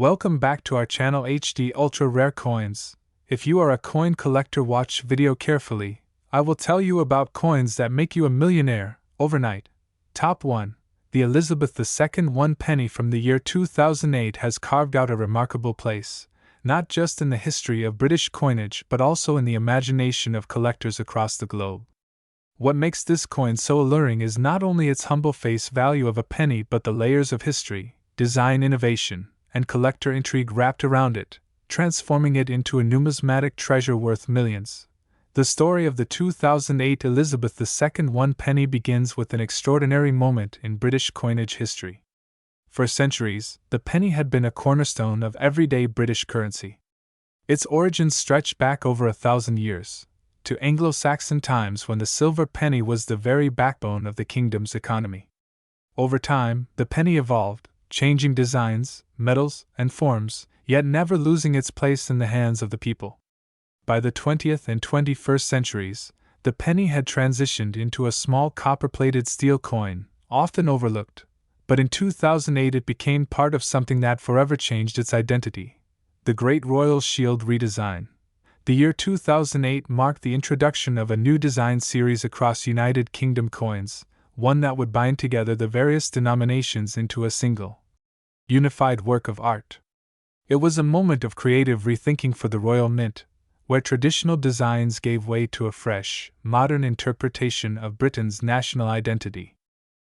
Welcome back to our channel HD Ultra Rare Coins. If you are a coin collector, watch video carefully. I will tell you about coins that make you a millionaire overnight. Top 1. The Elizabeth II 1 penny from the year 2008 has carved out a remarkable place, not just in the history of British coinage but also in the imagination of collectors across the globe. What makes this coin so alluring is not only its humble face value of a penny but the layers of history, design innovation, and collector intrigue wrapped around it, transforming it into a numismatic treasure worth millions. The story of the 2008 Elizabeth II 1 penny begins with an extraordinary moment in British coinage history. For centuries, the penny had been a cornerstone of everyday British currency. Its origins stretch back over 1,000 years, to Anglo-Saxon times when the silver penny was the very backbone of the kingdom's economy. Over time, the penny evolved, changing designs, metals, and forms, yet never losing its place in the hands of the people. By the 20th and 21st centuries, the penny had transitioned into a small copper-plated steel coin, often overlooked, but in 2008 it became part of something that forever changed its identity: the Great Royal Shield redesign. The year 2008 marked the introduction of a new design series across United Kingdom coins, one that would bind together the various denominations into a single, unified work of art. It was a moment of creative rethinking for the Royal Mint, where traditional designs gave way to a fresh, modern interpretation of Britain's national identity.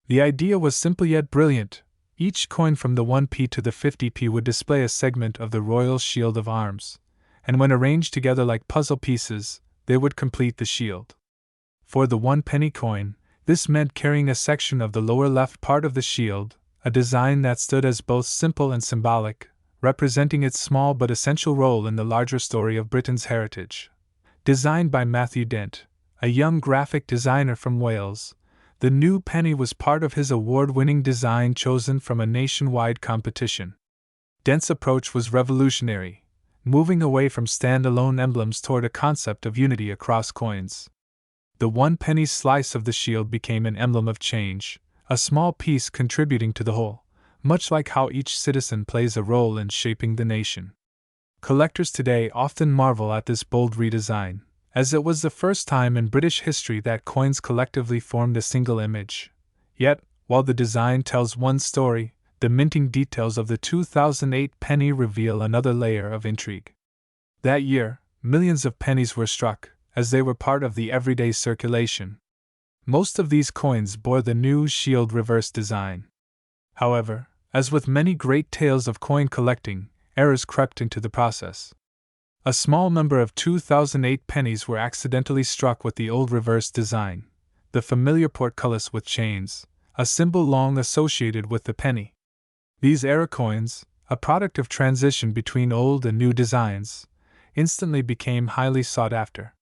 The idea was simple yet brilliant. Each coin from the 1p to the 50p would display a segment of the Royal Shield of Arms, and when arranged together like puzzle pieces, they would complete the shield. For the 1 penny coin, this meant carrying a section of the lower left part of the shield, a design that stood as both simple and symbolic, representing its small but essential role in the larger story of Britain's heritage. Designed by Matthew Dent, a young graphic designer from Wales, the new penny was part of his award-winning design chosen from a nationwide competition. Dent's approach was revolutionary, moving away from stand-alone emblems toward a concept of unity across coins. The 1 penny slice of the shield became an emblem of change, a small piece contributing to the whole, much like how each citizen plays a role in shaping the nation. Collectors today often marvel at this bold redesign, as it was the first time in British history that coins collectively formed a single image. Yet, while the design tells one story, the minting details of the 2008 penny reveal another layer of intrigue. That year, millions of pennies were struck, as they were part of the everyday circulation. Most of these coins bore the new shield reverse design. However, as with many great tales of coin collecting, errors crept into the process. A small number of 2008 pennies were accidentally struck with the old reverse design, the familiar portcullis with chains, a symbol long associated with the penny. These error coins, a product of transition between old and new designs, instantly became highly sought after.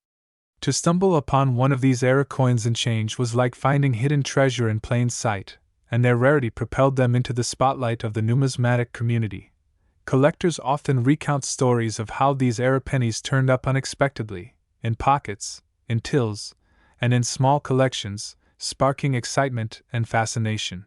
To stumble upon one of these error coins and change was like finding hidden treasure in plain sight, and their rarity propelled them into the spotlight of the numismatic community. Collectors often recount stories of how these error pennies turned up unexpectedly, in pockets, in tills, and in small collections, sparking excitement and fascination.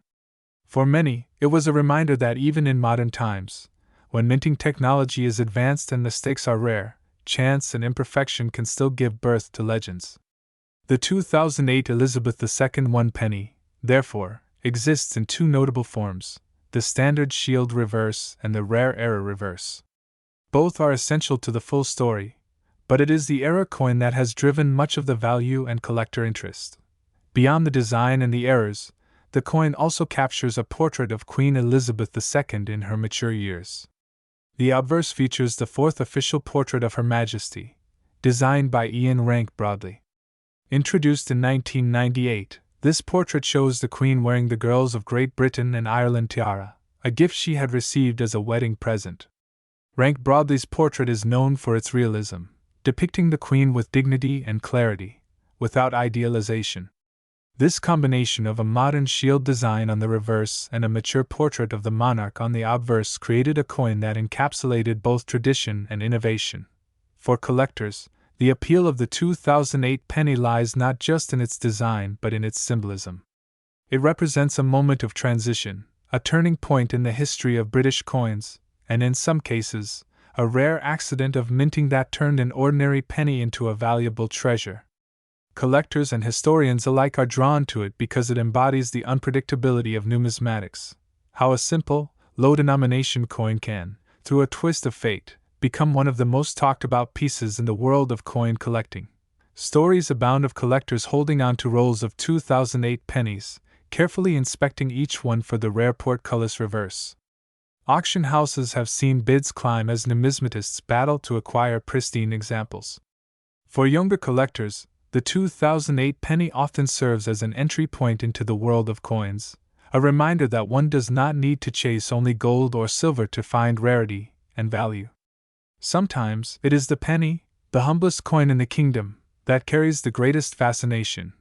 For many, it was a reminder that even in modern times, when minting technology is advanced and mistakes are rare, chance and imperfection can still give birth to legends. The 2008 Elizabeth II 1 penny, therefore, exists in two notable forms: the standard shield reverse and the rare error reverse. Both are essential to the full story, but it is the error coin that has driven much of the value and collector interest. Beyond the design and the errors, the coin also captures a portrait of Queen Elizabeth II in her mature years. The obverse features the fourth official portrait of Her Majesty, designed by Ian Rank Broadley. Introduced in 1998, this portrait shows the Queen wearing the Girls of Great Britain and Ireland tiara, a gift she had received as a wedding present. Rank Broadley's portrait is known for its realism, depicting the Queen with dignity and clarity, without idealization. This combination of a modern shield design on the reverse and a mature portrait of the monarch on the obverse created a coin that encapsulated both tradition and innovation. For collectors, the appeal of the 2008 penny lies not just in its design but in its symbolism. It represents a moment of transition, a turning point in the history of British coins, and in some cases, a rare accident of minting that turned an ordinary penny into a valuable treasure. Collectors and historians alike are drawn to it because it embodies the unpredictability of numismatics. How a simple, low-denomination coin can, through a twist of fate, become one of the most talked about pieces in the world of coin collecting. Stories abound of collectors holding on to rolls of 2008 pennies, carefully inspecting each one for the rare portcullis reverse. Auction houses have seen bids climb as numismatists battle to acquire pristine examples. For younger collectors, the 2008 penny often serves as an entry point into the world of coins, a reminder that one does not need to chase only gold or silver to find rarity and value. Sometimes it is the penny, the humblest coin in the kingdom, that carries the greatest fascination.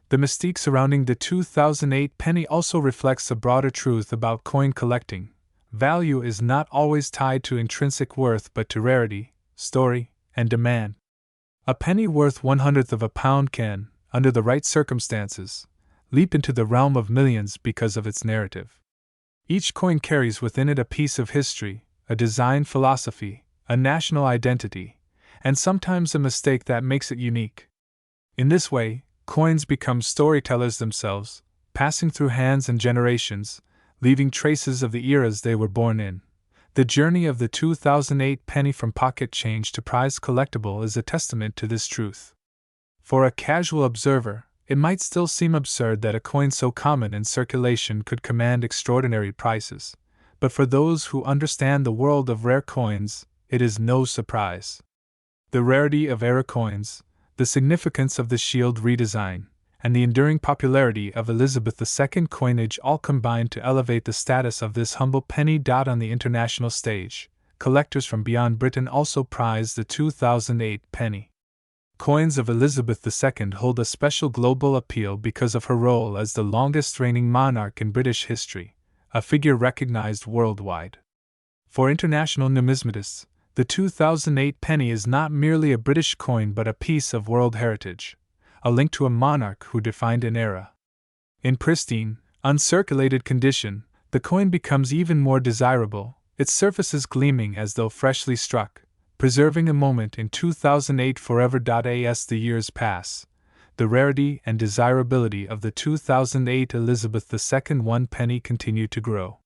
The mystique surrounding the 2008 penny also reflects a broader truth about coin collecting. Value is not always tied to intrinsic worth but to rarity, story, and demand. A penny worth 1/100th of a pound can, under the right circumstances, leap into the realm of millions because of its narrative. Each coin carries within it a piece of history, a design philosophy, a national identity, and sometimes a mistake that makes it unique. In this way, coins become storytellers themselves, passing through hands and generations, leaving traces of the eras they were born in. The journey of the 2008 penny from pocket change to prized collectible is a testament to this truth. For a casual observer, it might still seem absurd that a coin so common in circulation could command extraordinary prices, but for those who understand the world of rare coins, it is no surprise. The rarity of era coins, the significance of the shield redesign, and the enduring popularity of Elizabeth II coinage all combine to elevate the status of this humble penny dot on the international stage. Collectors from beyond Britain also prize the 2008 penny. Coins of Elizabeth II hold a special global appeal because of her role as the longest reigning monarch in British history, a figure recognized worldwide. For international numismatists, the 2008 penny is not merely a British coin but a piece of world heritage, a link to a monarch who defined an era. In pristine, uncirculated condition, the coin becomes even more desirable, its surfaces gleaming as though freshly struck, preserving a moment in 2008 forever. As the years pass, the rarity and desirability of the 2008 Elizabeth II 1 penny continue to grow.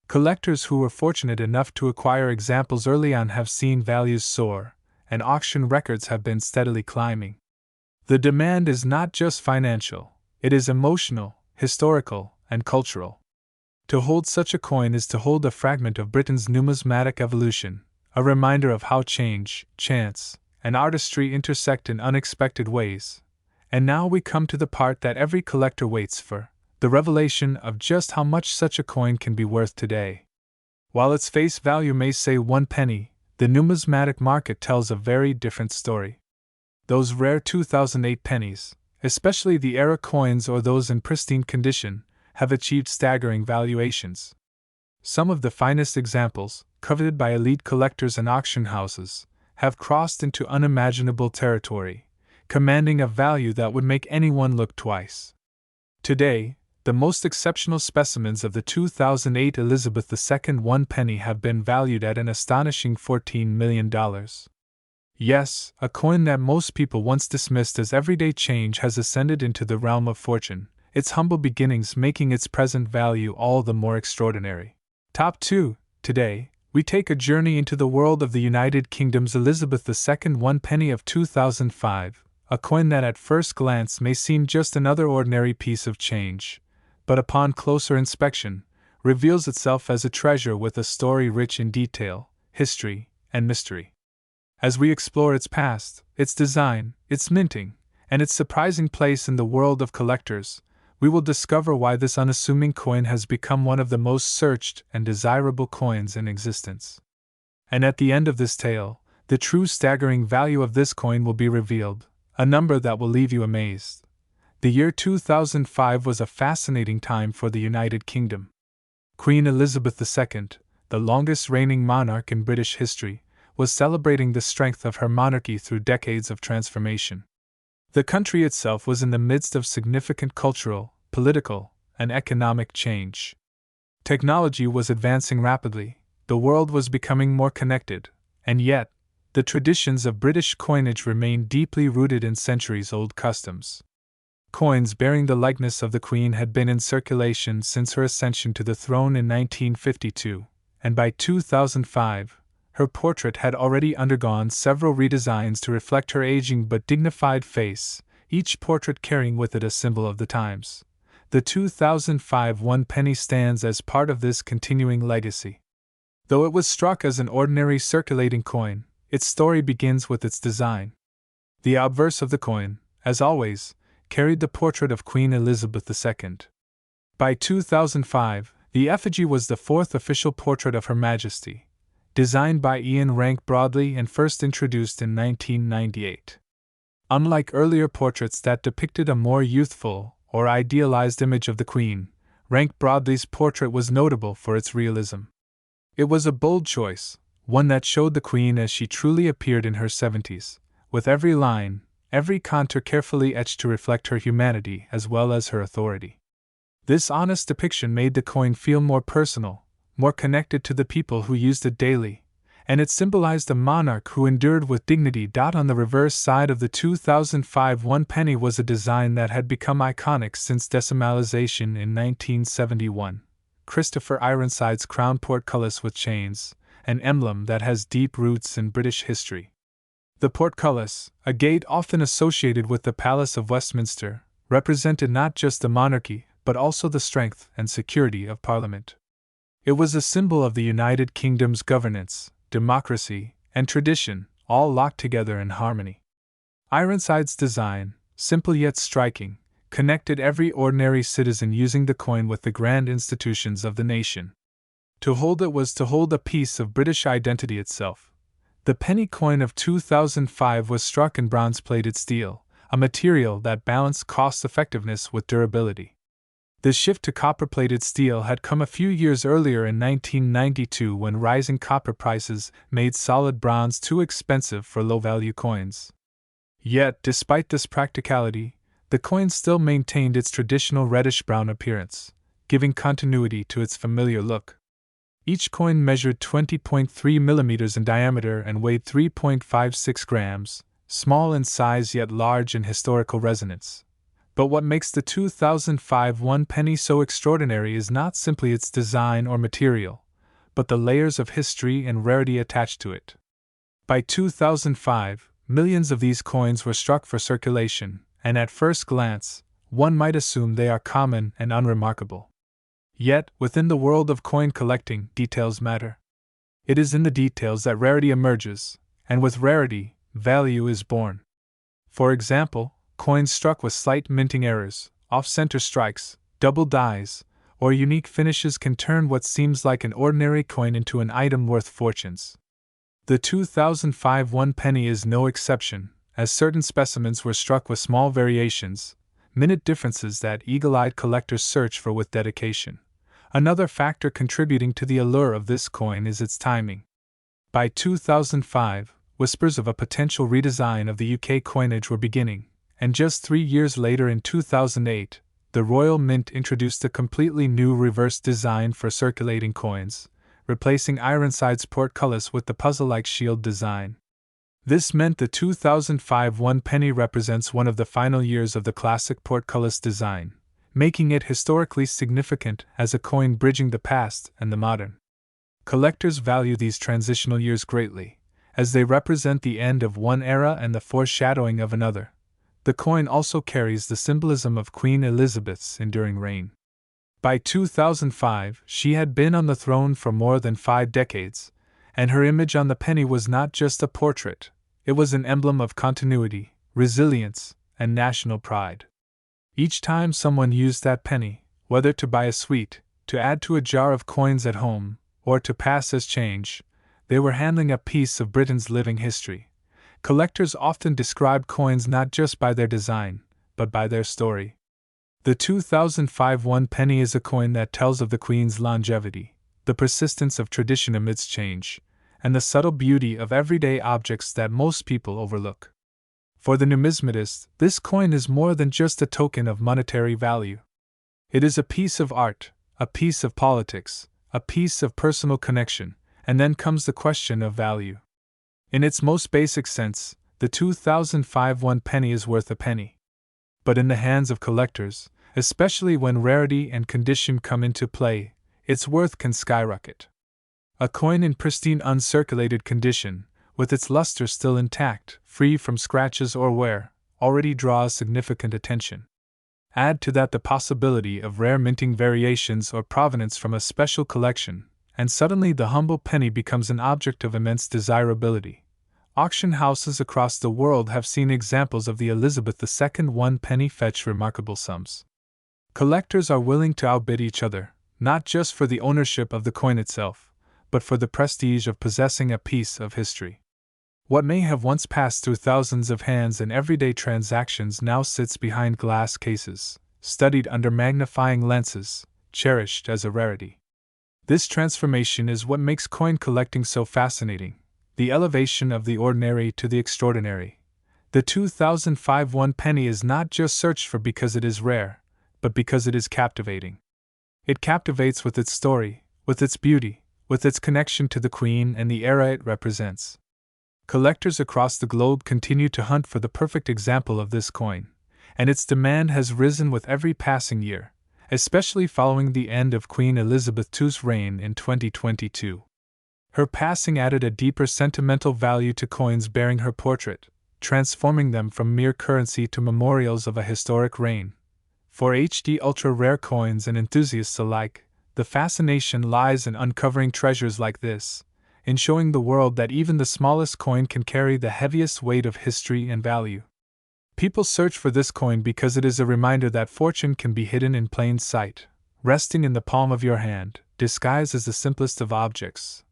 Collectors who were fortunate enough to acquire examples early on have seen values soar, and auction records have been steadily climbing. The demand is not just financial, it is emotional, historical, and cultural. To hold such a coin is to hold a fragment of Britain's numismatic evolution, a reminder of how change, chance, and artistry intersect in unexpected ways. And now we come to the part that every collector waits for, the revelation of just how much such a coin can be worth today. While its face value may say 1 penny, the numismatic market tells a very different story. Those rare 2008 pennies, especially the era coins or those in pristine condition, have achieved staggering valuations. Some of the finest examples, coveted by elite collectors and auction houses, have crossed into unimaginable territory, commanding a value that would make anyone look twice. Today, the most exceptional specimens of the 2008 Elizabeth II 1 penny have been valued at an astonishing $14 million. Yes, a coin that most people once dismissed as everyday change has ascended into the realm of fortune, its humble beginnings making its present value all the more extraordinary. Top 2. Today, we take a journey into the world of the United Kingdom's Elizabeth II 1 penny of 2005, a coin that at first glance may seem just another ordinary piece of change, but upon closer inspection, reveals itself as a treasure with a story rich in detail, history, and mystery. As we explore its past, its design, its minting, and its surprising place in the world of collectors, we will discover why this unassuming coin has become one of the most searched and desirable coins in existence. And at the end of this tale, the true staggering value of this coin will be revealed, a number that will leave you amazed. The year 2005 was a fascinating time for the United Kingdom. Queen Elizabeth II, the longest reigning monarch in British history, was celebrating the strength of her monarchy through decades of transformation. The country itself was in the midst of significant cultural, political, and economic change. Technology was advancing rapidly, The world was becoming more connected, and yet, the traditions of British coinage remained deeply rooted in centuries-old customs. Coins bearing the likeness of the Queen had been in circulation since her ascension to the throne in 1952, and by 2005, her portrait had already undergone several redesigns to reflect her aging but dignified face, each portrait carrying with it a symbol of the times. The 2005 one penny stands as part of this continuing legacy. Though it was struck as an ordinary circulating coin, its story begins with its design. The obverse of the coin, as always, carried the portrait of Queen Elizabeth II. By 2005, the effigy was the fourth official portrait of Her Majesty, designed by Ian Rank Broadley and first introduced in 1998. Unlike earlier portraits that depicted a more youthful or idealized image of the Queen, Rank Broadley's portrait was notable for its realism. It was a bold choice, one that showed the Queen as she truly appeared in her 70s, with every line, every contour carefully etched to reflect her humanity as well as her authority. This honest depiction made the coin feel more personal, more connected to the people who used it daily, and it symbolized a monarch who endured with dignity. On the reverse side of the 2005 one penny was a design that had become iconic since decimalization in 1971. Christopher Ironside's crown portcullis with chains, an emblem that has deep roots in British history. The portcullis, a gate often associated with the Palace of Westminster, represented not just the monarchy but also the strength and security of Parliament. It was a symbol of the United Kingdom's governance, democracy, and tradition, all locked together in harmony. Ironside's design, simple yet striking, connected every ordinary citizen using the coin with the grand institutions of the nation. To hold it was to hold a piece of British identity itself. The penny coin of 2005 was struck in bronze-plated steel, a material that balanced cost-effectiveness with durability. The shift to copper-plated steel had come a few years earlier in 1992 when rising copper prices made solid bronze too expensive for low-value coins. Yet, despite this practicality, the coin still maintained its traditional reddish-brown appearance, giving continuity to its familiar look. Each coin measured 20.3 millimeters in diameter and weighed 3.56 grams, small in size yet large in historical resonance. But what makes the 2005 one penny so extraordinary is not simply its design or material, but the layers of history and rarity attached to it. By 2005, millions of these coins were struck for circulation, and at first glance, one might assume they are common and unremarkable. Yet, within the world of coin collecting, details matter. It is in the details that rarity emerges, and with rarity, value is born. For example, coins struck with slight minting errors, off-center strikes, double dies, or unique finishes can turn what seems like an ordinary coin into an item worth fortunes. The 2005 one penny is no exception, as certain specimens were struck with small variations, minute differences that eagle-eyed collectors search for with dedication. Another factor contributing to the allure of this coin is its timing. By 2005, whispers of a potential redesign of the UK coinage were beginning, and just 3 years later in 2008, the Royal Mint introduced a completely new reverse design for circulating coins, replacing Ironside's portcullis with the puzzle-like shield design. This meant the 2005 one penny represents one of the final years of the classic portcullis design, making it historically significant as a coin bridging the past and the modern. Collectors value these transitional years greatly, as they represent the end of one era and the foreshadowing of another. The coin also carries the symbolism of Queen Elizabeth's enduring reign. By 2005, she had been on the throne for more than 5 decades, and her image on the penny was not just a portrait, it was an emblem of continuity, resilience, and national pride. Each time someone used that penny, whether to buy a sweet, to add to a jar of coins at home, or to pass as change, they were handling a piece of Britain's living history. Collectors often describe coins not just by their design, but by their story. The 2005 one penny is a coin that tells of the Queen's longevity, the persistence of tradition amidst change, and the subtle beauty of everyday objects that most people overlook. For the numismatist, this coin is more than just a token of monetary value. It is a piece of art, a piece of politics, a piece of personal connection, And then comes the question of value. In its most basic sense, the 2005 one penny is worth a penny. But in the hands of collectors, especially when rarity and condition come into play, its worth can skyrocket. A coin in pristine uncirculated condition, with its luster still intact, free from scratches or wear, already draws significant attention. Add to that the possibility of rare minting variations or provenance from a special collection, and suddenly the humble penny becomes an object of immense desirability. Auction houses across the world have seen examples of the Elizabeth II one penny fetch remarkable sums. Collectors are willing to outbid each other, not just for the ownership of the coin itself, but for the prestige of possessing a piece of history. What may have once passed through thousands of hands in everyday transactions now sits behind glass cases, studied under magnifying lenses, cherished as a rarity. This transformation is what makes coin collecting so fascinating, the elevation of the ordinary to the extraordinary. The 2005 one penny is not just searched for because it is rare, but because it is captivating. It captivates with its story, with its beauty, with its connection to the Queen and the era it represents. Collectors across the globe continue to hunt for the perfect example of this coin, and its demand has risen with every passing year, especially following the end of Queen Elizabeth II's reign in 2022. Her passing added a deeper sentimental value to coins bearing her portrait, transforming them from mere currency to memorials of a historic reign. For HD ultra-rare coins and enthusiasts alike, the fascination lies in uncovering treasures like this, in showing the world that even the smallest coin can carry the heaviest weight of history and value. People search for this coin because it is a reminder that fortune can be hidden in plain sight, resting in the palm of your hand, disguised as the simplest of objects.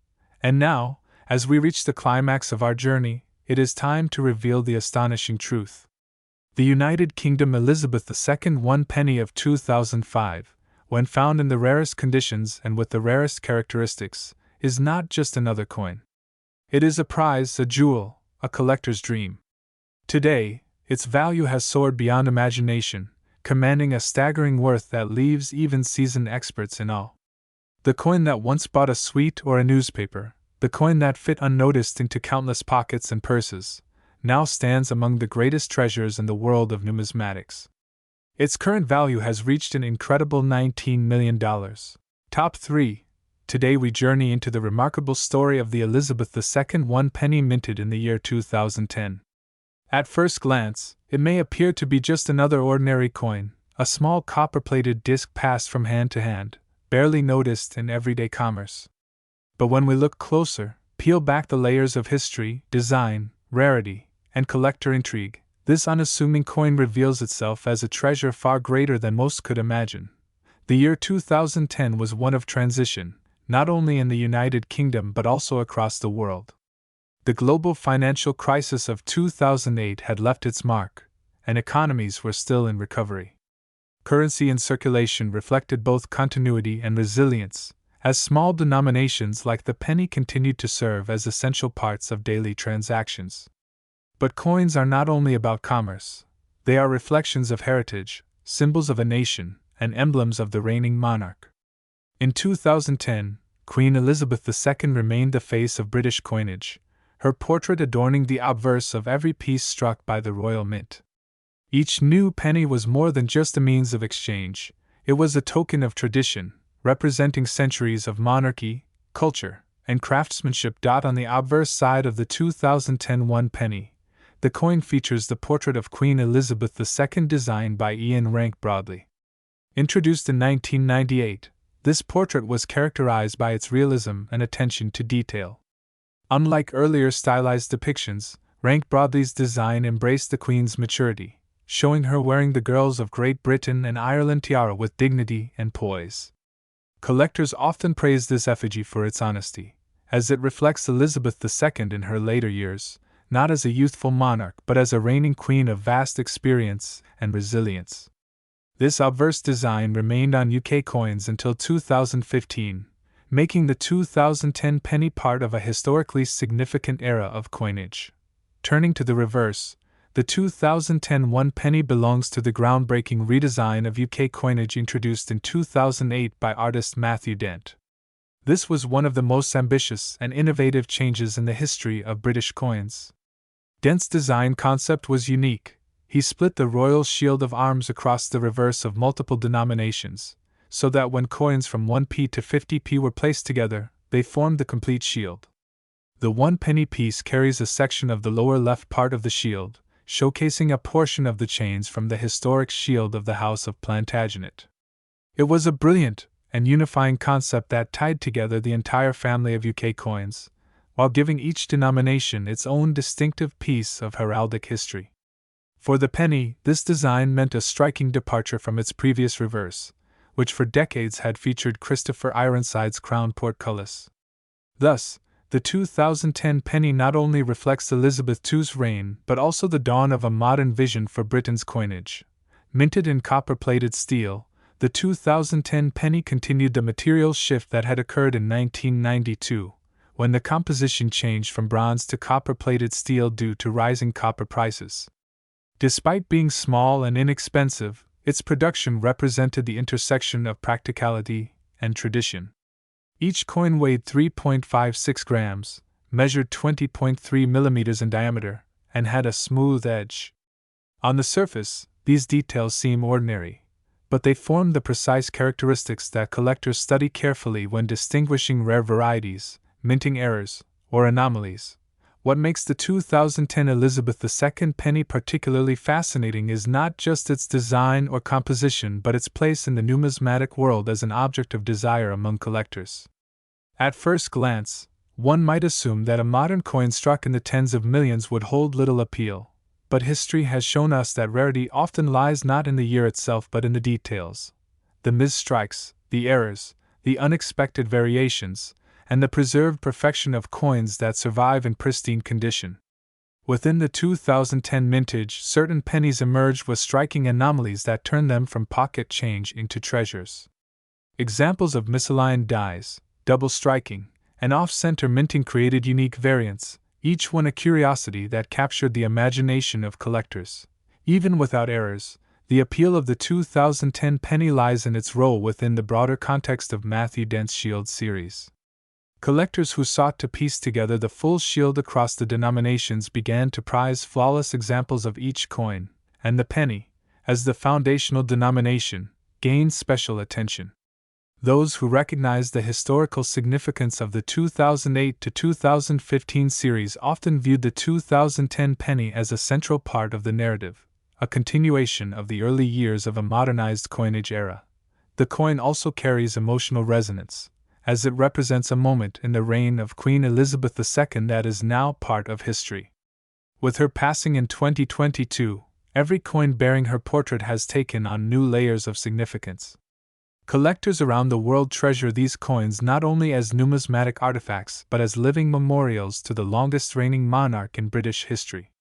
And now, as we reach the climax of our journey, it is time to reveal the astonishing truth. The United Kingdom Elizabeth II one penny of 2005, when found in the rarest conditions and with the rarest characteristics, is not just another coin. It is a prize, a jewel, a collector's dream. Today, its value has soared beyond imagination, commanding a staggering worth that leaves even seasoned experts in awe. The coin that once bought a sweet or a newspaper, the coin that fit unnoticed into countless pockets and purses, now stands among the greatest treasures in the world of numismatics. Its current value has reached an incredible $19 million. Top 3. Today we journey into the remarkable story of the Elizabeth II one penny minted in the year 2010. At first glance, it may appear to be just another ordinary coin, a small copper-plated disc passed from hand to hand, barely noticed in everyday commerce. But when we look closer, peel back the layers of history, design, rarity, and collector intrigue, this unassuming coin reveals itself as a treasure far greater than most could imagine. The year 2010 was one of transition, not only in the United Kingdom but also across the world. The global financial crisis of 2008 had left its mark, and economies were still in recovery. Currency in circulation reflected both continuity and resilience, as small denominations like the penny continued to serve as essential parts of daily transactions. But coins are not only about commerce, they are reflections of heritage, symbols of a nation, and emblems of the reigning monarch. In 2010, Queen Elizabeth II remained the face of British coinage, her portrait adorning the obverse of every piece struck by the Royal Mint. Each new penny was more than just a means of exchange, it was a token of tradition, representing centuries of monarchy, culture, and craftsmanship. On the obverse side of the 2010 one penny, the coin features the portrait of Queen Elizabeth II designed by Ian Rank Broadley. Introduced in 1998, this portrait was characterized by its realism and attention to detail. Unlike earlier stylized depictions, Rank Broadley's design embraced the Queen's maturity, showing her wearing the Girls of Great Britain and Ireland tiara with dignity and poise. Collectors often praise this effigy for its honesty, as it reflects Elizabeth II in her later years, not as a youthful monarch but as a reigning queen of vast experience and resilience. This obverse design remained on UK coins until 2015, making the 2010 penny part of a historically significant era of coinage. Turning to the reverse, the 2010 one penny belongs to the groundbreaking redesign of UK coinage introduced in 2008 by artist Matthew Dent. This was one of the most ambitious and innovative changes in the history of British coins. Dent's design concept was unique. He split the royal shield of arms across the reverse of multiple denominations, so that when coins from 1p to 50p were placed together, they formed the complete shield. The 1 penny piece carries a section of the lower left part of the shield, showcasing a portion of the chains from the historic shield of the House of Plantagenet. It was a brilliant and unifying concept that tied together the entire family of UK coins, while giving each denomination its own distinctive piece of heraldic history. For the penny, this design meant a striking departure from its previous reverse, which for decades had featured Christopher Ironside's crown portcullis. Thus, the 2010 penny not only reflects Elizabeth II's reign but also the dawn of a modern vision for Britain's coinage. Minted in copper-plated steel, the 2010 penny continued the material shift that had occurred in 1992, when the composition changed from bronze to copper-plated steel due to rising copper prices. Despite being small and inexpensive, its production represented the intersection of practicality and tradition. Each coin weighed 3.56 grams, measured 20.3 millimeters in diameter, and had a smooth edge. On the surface, these details seem ordinary, but they form the precise characteristics that collectors study carefully when distinguishing rare varieties, minting errors, or anomalies. What makes the 2010 Elizabeth II penny particularly fascinating is not just its design or composition but its place in the numismatic world as an object of desire among collectors. At first glance, one might assume that a modern coin struck in the tens of millions would hold little appeal, but history has shown us that rarity often lies not in the year itself but in the details. The misstrikes, the errors, the unexpected variations, and the preserved perfection of coins that survive in pristine condition. Within the 2010 mintage, certain pennies emerged with striking anomalies that turned them from pocket change into treasures. Examples of misaligned dies, double striking, and off-center minting created unique variants, each one a curiosity that captured the imagination of collectors. Even without errors, the appeal of the 2010 penny lies in its role within the broader context of Matthew Dent's Shield series. Collectors who sought to piece together the full shield across the denominations began to prize flawless examples of each coin, and the penny, as the foundational denomination, gained special attention. Those who recognized the historical significance of the 2008 to 2015 series often viewed the 2010 penny as a central part of the narrative, a continuation of the early years of a modernized coinage era. The coin also carries emotional resonance, as it represents a moment in the reign of Queen Elizabeth II that is now part of history. With her passing in 2022, every coin bearing her portrait has taken on new layers of significance. Collectors around the world treasure these coins not only as numismatic artifacts but as living memorials to the longest reigning monarch in British history.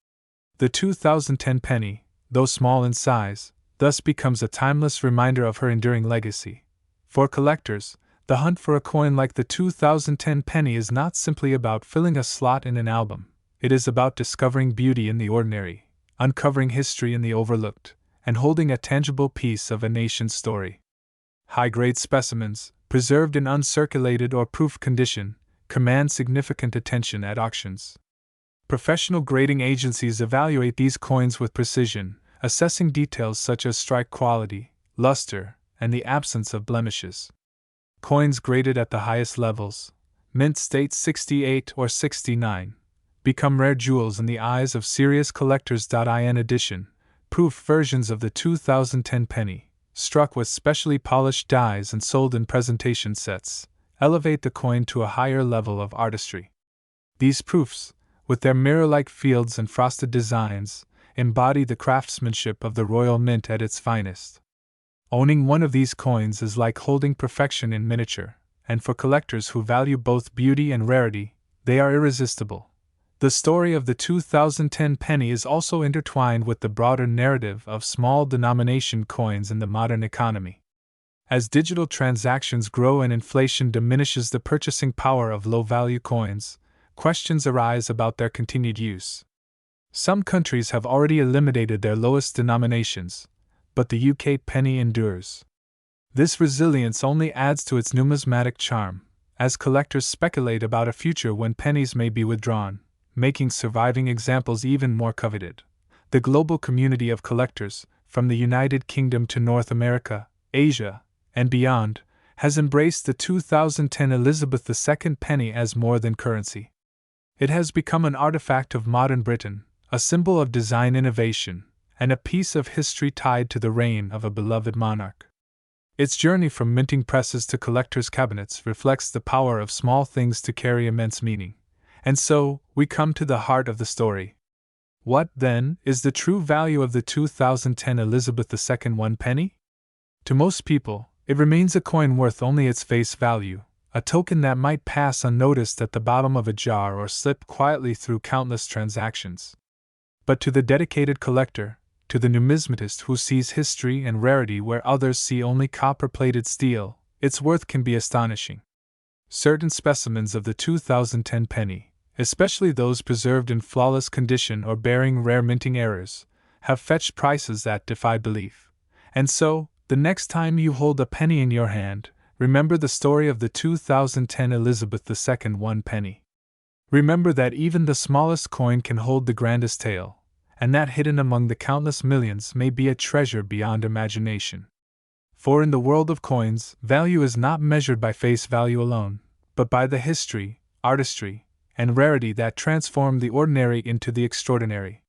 The 2010 penny, though small in size, thus becomes a timeless reminder of her enduring legacy. For collectors, the hunt for a coin like the 2010 penny is not simply about filling a slot in an album. It is about discovering beauty in the ordinary, uncovering history in the overlooked, and holding a tangible piece of a nation's story. High-grade specimens, preserved in uncirculated or proof condition, command significant attention at auctions. Professional grading agencies evaluate these coins with precision, assessing details such as strike quality, luster, and the absence of blemishes. Coins graded at the highest levels, mint state 68 or 69, become rare jewels in the eyes of serious collectors. In addition, proof versions of the 2010 penny, struck with specially polished dies and sold in presentation sets, elevate the coin to a higher level of artistry. These proofs, with their mirror-like fields and frosted designs, embody the craftsmanship of the Royal Mint at its finest. Owning one of these coins is like holding perfection in miniature, and for collectors who value both beauty and rarity, they are irresistible. The story of the 2010 penny is also intertwined with the broader narrative of small denomination coins in the modern economy. As digital transactions grow and inflation diminishes the purchasing power of low-value coins, questions arise about their continued use. Some countries have already eliminated their lowest denominations, but the UK penny endures. This resilience only adds to its numismatic charm, as collectors speculate about a future when pennies may be withdrawn, making surviving examples even more coveted. The global community of collectors, from the United Kingdom to North America, Asia, and beyond, has embraced the 2010 Elizabeth II penny as more than currency. It has become an artifact of modern Britain, a symbol of design innovation, and a piece of history tied to the reign of a beloved monarch. Its journey from minting presses to collectors' cabinets reflects the power of small things to carry immense meaning. And so, we come to the heart of the story. What, then, is the true value of the 2010 Elizabeth II 1 penny? To most people, it remains a coin worth only its face value, a token that might pass unnoticed at the bottom of a jar or slip quietly through countless transactions. But to the dedicated collector, to the numismatist who sees history and rarity where others see only copper-plated steel, its worth can be astonishing. Certain specimens of the 2010 penny, especially those preserved in flawless condition or bearing rare minting errors, have fetched prices that defy belief. And so, the next time you hold a penny in your hand, remember the story of the 2010 Elizabeth II 1 penny. Remember that even the smallest coin can hold the grandest tale, and that hidden among the countless millions may be a treasure beyond imagination. For in the world of coins, value is not measured by face value alone, but by the history, artistry, and rarity that transform the ordinary into the extraordinary.